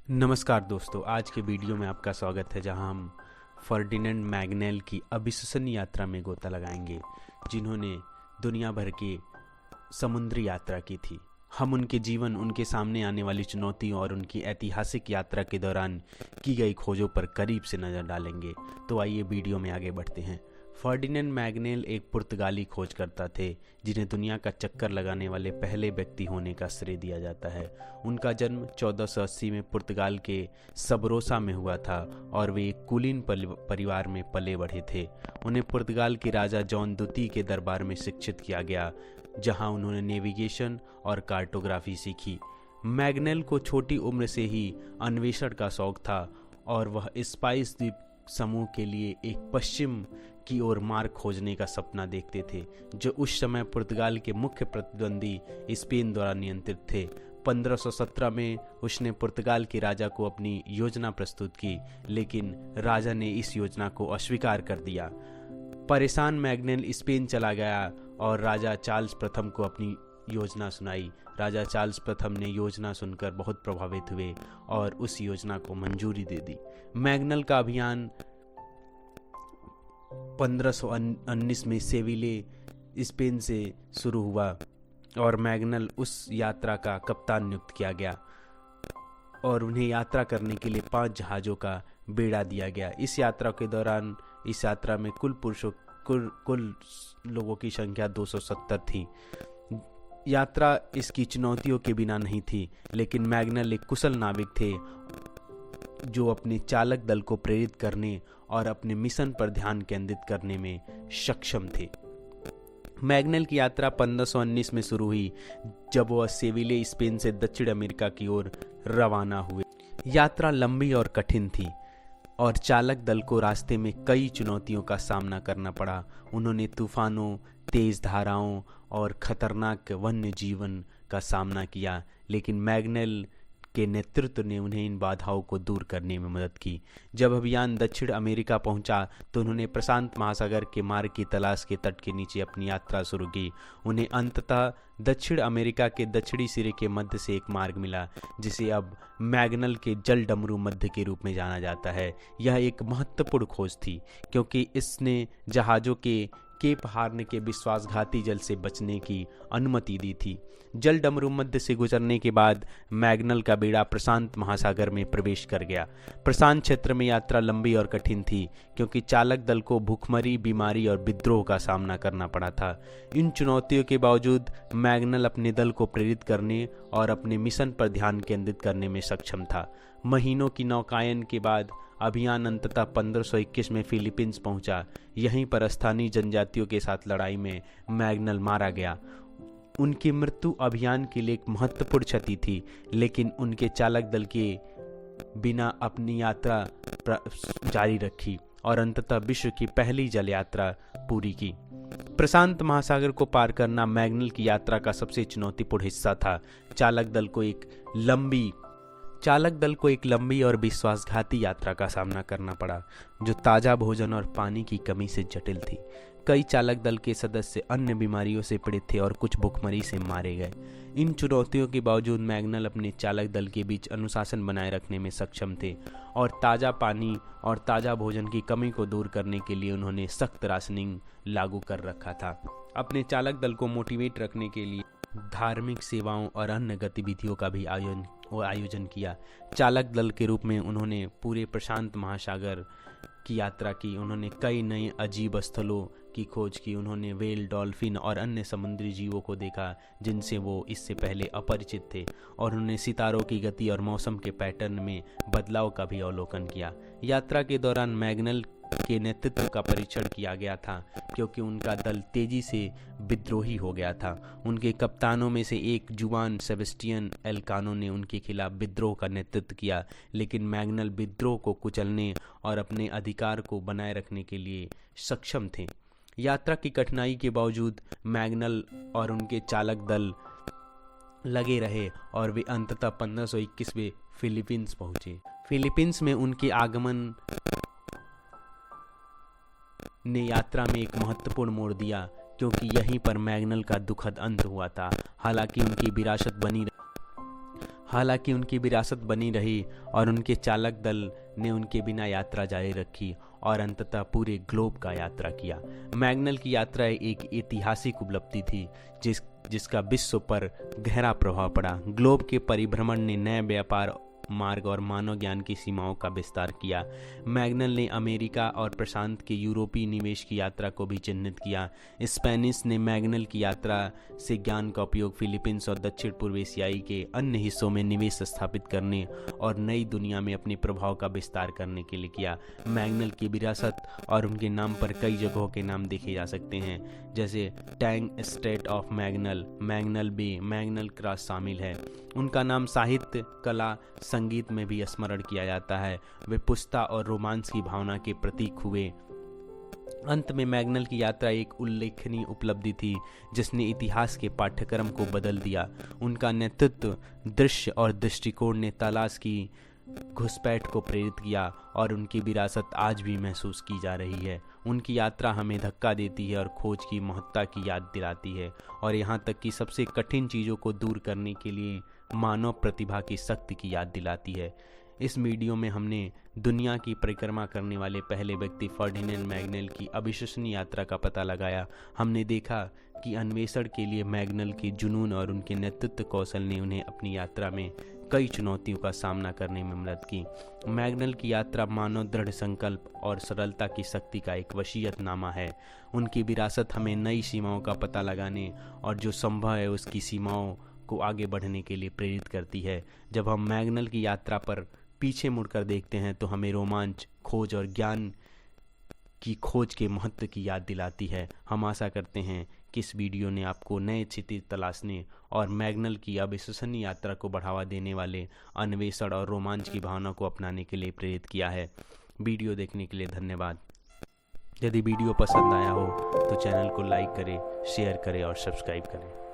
नमस्कार दोस्तों, आज के वीडियो में आपका स्वागत है जहां हम फर्डिनेंड मैग्नेल की अविश्वसनीय यात्रा में गोता लगाएंगे, जिन्होंने दुनिया भर की समुद्री यात्रा की थी। हम उनके जीवन, उनके सामने आने वाली चुनौतियों और उनकी ऐतिहासिक यात्रा के दौरान की गई खोजों पर करीब से नज़र डालेंगे। तो आइए वीडियो में आगे बढ़ते हैं। फर्डिनेंड मैग्नेल एक पुर्तगाली खोजकर्ता थे, जिन्हें दुनिया का चक्कर लगाने वाले पहले व्यक्ति होने का श्रेय दिया जाता है। उनका जन्म 1480 में पुर्तगाल के सबरोसा में हुआ था और वे एक कुलीन परिवार में पले बढ़े थे। उन्हें पुर्तगाल के राजा जॉन द्वितीय के दरबार में शिक्षित किया गया, जहां उन्होंने नेविगेशन और कार्टोग्राफी सीखी। मैग्नेल को छोटी उम्र से ही अन्वेषण का शौक था और वह स्पाइस द्वीप समूह के लिए एक पश्चिम की ओर मार्ग खोजने का सपना देखते थे, जो उस समय पुर्तगाल के मुख्य प्रतिद्वंदी स्पेन द्वारा नियंत्रित थे। 1517 में उसने पुर्तगाल के राजा को अपनी योजना प्रस्तुत की, लेकिन राजा ने इस योजना को अस्वीकार कर दिया। परेशान मैग्नेल स्पेन चला गया और राजा चार्ल्स प्रथम को अपनी योजना सुनाई। राजा चार्ल्स प्रथम ने योजना सुनकर बहुत प्रभावित हुए और उस योजना को मंजूरी दे दी। मैग्नेल का अभियान 1519 में सेविले स्पेन से शुरू हुआ और मैग्नेल उस यात्रा का कप्तान नियुक्त किया गया और उन्हें यात्रा करने के लिए 5 जहाज़ों का बेड़ा दिया गया। इस यात्रा के दौरान इस यात्रा में कुल लोगों की संख्या 270 थी। यात्रा इसकी चुनौतियों के बिना नहीं थी, लेकिन मैग्नेल एक कुशल नाविक थे जो अपने चालक दल को प्रेरित करने और अपने मिशन पर ध्यान केंद्रित करने में सक्षम थे। मैग्नेल की यात्रा 1519 में शुरू हुई, जब वह सेविले स्पेन से दक्षिण अमेरिका की ओर रवाना हुए। यात्रा लंबी और कठिन थी और चालक दल को रास्ते में कई चुनौतियों का सामना करना पड़ा। उन्होंने तूफानों, तेज धाराओं और खतरनाक वन्य जीवन का सामना किया, लेकिन मैग्नेल के नेतृत्व ने उन्हें इन बाधाओं को दूर करने में मदद की। जब अभियान दक्षिण अमेरिका पहुंचा तो उन्होंने प्रशांत महासागर के मार्ग की तलाश के तट के नीचे अपनी यात्रा शुरू की। उन्हें अंततः दक्षिण अमेरिका के दक्षिणी सिरे के मध्य से एक मार्ग मिला, जिसे अब मैग्नेल के जल डमरू मध्य के रूप में जाना जाता है। यह एक महत्वपूर्ण खोज थी, क्योंकि इसने जहाज़ों के केप हार्न के विश्वासघाती जल से बचने की अनुमति दी थी। जल डमरू मध्य से गुजरने के बाद मैग्नेल का बेड़ा प्रशांत महासागर में प्रवेश कर गया। प्रशांत क्षेत्र में यात्रा लंबी और कठिन थी, क्योंकि चालक दल को भूखमरी, बीमारी और विद्रोह का सामना करना पड़ा था। इन चुनौतियों के बावजूद मैग्नेल अपने दल को प्रेरित करने और अपने मिशन पर ध्यान केंद्रित करने में सक्षम था। महीनों की नौकायन के बाद अभियान अंततः 1521 में फिलीपींस पहुंचा। यहीं पर स्थानीय जनजातियों के साथ लड़ाई में मैग्नेल मारा गया। उनकी मृत्यु अभियान के लिए एक महत्वपूर्ण क्षति थी, लेकिन उनके चालक दल के बिना अपनी यात्रा जारी रखी और अंततः विश्व की पहली जल यात्रा पूरी की। प्रशांत महासागर को पार करना मैग्नेल की यात्रा का सबसे चुनौतीपूर्ण हिस्सा था। चालक दल को एक लंबी और विश्वासघाती यात्रा का सामना करना पड़ा, जो ताज़ा भोजन और पानी की कमी से जटिल थी। कई चालक दल के सदस्य अन्य बीमारियों से पीड़ित थे और कुछ भूखमरी से मारे गए। इन चुनौतियों के बावजूद मैग्नेल अपने चालक दल के बीच अनुशासन बनाए रखने में सक्षम थे और ताज़ा पानी और ताज़ा भोजन की कमी को दूर करने के लिए उन्होंने सख्त राशनिंग लागू कर रखा था। अपने चालक दल को मोटिवेट रखने के लिए धार्मिक सेवाओं और अन्य गतिविधियों का भी आयोजन किया। चालक दल के रूप में उन्होंने पूरे प्रशांत महासागर की यात्रा की। उन्होंने कई नए अजीब स्थलों की खोज की। उन्होंने व्हेल, डॉल्फिन और अन्य समुद्री जीवों को देखा, जिनसे वो इससे पहले अपरिचित थे, और उन्होंने सितारों की गति और मौसम के पैटर्न में बदलाव का भी अवलोकन किया। यात्रा के दौरान मैग्नेल के नेतृत्व का परीक्षण किया गया था, क्योंकि उनका दल तेजी से विद्रोही हो गया था। उनके कप्तानों में से एक जुआन सेबेस्टियन एल्कानो ने उनके खिलाफ विद्रोह का नेतृत्व किया, लेकिन मैग्नेल विद्रोह को कुचलने और अपने अधिकार को बनाए रखने के लिए सक्षम थे। यात्रा की कठिनाई के बावजूद मैग्नेल और उनके चालक दल लगे रहे और वे अंततः 1521 में फिलीपींस पहुंचे। फिलीपींस में उनके आगमन ने यात्रा में एक महत्वपूर्ण मोड़ दिया, क्योंकि यहीं पर मैग्नेल का दुखद अंत हुआ था। हालांकि उनकी विरासत बनी रही। हालांकि उनकी विरासत बनी रही और उनके चालक दल ने उनके बिना यात्रा जारी रखी और अंततः पूरे ग्लोब का यात्रा किया। मैग्नल की यात्रा एक ऐतिहासिक उपलब्धि थी जिसका विश्व पर गहरा प्रभाव पड़ा। ग्लोब के परिभ्रमण ने नए व्यापार मार्ग और मानव ज्ञान की सीमाओं का विस्तार किया। मैग्नल ने अमेरिका और प्रशांत के यूरोपीय निवेश की यात्रा को भी चिन्हित किया। स्पेनिश ने मैग्नल की यात्रा से ज्ञान का उपयोग फिलीपींस और दक्षिण पूर्व एशियाई के अन्य हिस्सों में निवेश स्थापित करने और नई दुनिया में अपने प्रभाव का विस्तार करने के लिए किया। मैग्नल की विरासत और उनके नाम पर कई जगहों के नाम देखे जा सकते हैं, जैसे Tang straight of मैग्नल, मैग्नल bay, मैग्नल cross शामिल है। उनका नाम साहित्य, कला, संगीत में भी स्मरण किया जाता है। वे पुष्टता और रोमांस की भावना के प्रतीक हुए। अंत में मैग्नल की यात्रा एक उल्लेखनीय उपलब्धि थी जिसने इतिहास के पाठ्यक्रम को बदल दिया। उनका नेतृत्व, दृश्य और दृष्टिकोण ने तलाश की घुसपैठ को प्रेरित किया और उनकी विरासत आज भी महसूस की जा रही है। उनकी यात्रा हमें धक्का देती है और खोज की महत्ता की याद दिलाती है, और यहाँ तक कि सबसे कठिन चीज़ों को दूर करने के लिए मानव प्रतिभा की शक्ति की याद दिलाती है। इस वीडियो में हमने दुनिया की परिक्रमा करने वाले पहले व्यक्ति फर्डिनेंड मैग्नल की अविश्वसनीय यात्रा का पता लगाया। हमने देखा कि अन्वेषण के लिए मैग्नल के जुनून और उनके नेतृत्व कौशल ने उन्हें अपनी यात्रा में कई चुनौतियों का सामना करने में मदद की। मैग्नल की यात्रा मानव दृढ़ संकल्प और सरलता की शक्ति का एक वसीयतनामा है। उनकी विरासत हमें नई सीमाओं का पता लगाने और जो संभव है उसकी सीमाओं को आगे बढ़ने के लिए प्रेरित करती है। जब हम मैग्नल की यात्रा पर पीछे मुड़कर देखते हैं तो हमें रोमांच, खोज और ज्ञान की खोज के महत्व की याद दिलाती है। हम आशा करते हैं कि इस वीडियो ने आपको नए क्षितिज तलाशने और मैग्नल की अविश्वसनीय यात्रा को बढ़ावा देने वाले अन्वेषण और रोमांच की भावना को अपनाने के लिए प्रेरित किया है। वीडियो देखने के लिए धन्यवाद। यदि वीडियो पसंद आया हो तो चैनल को लाइक करें, शेयर करें और सब्सक्राइब करें।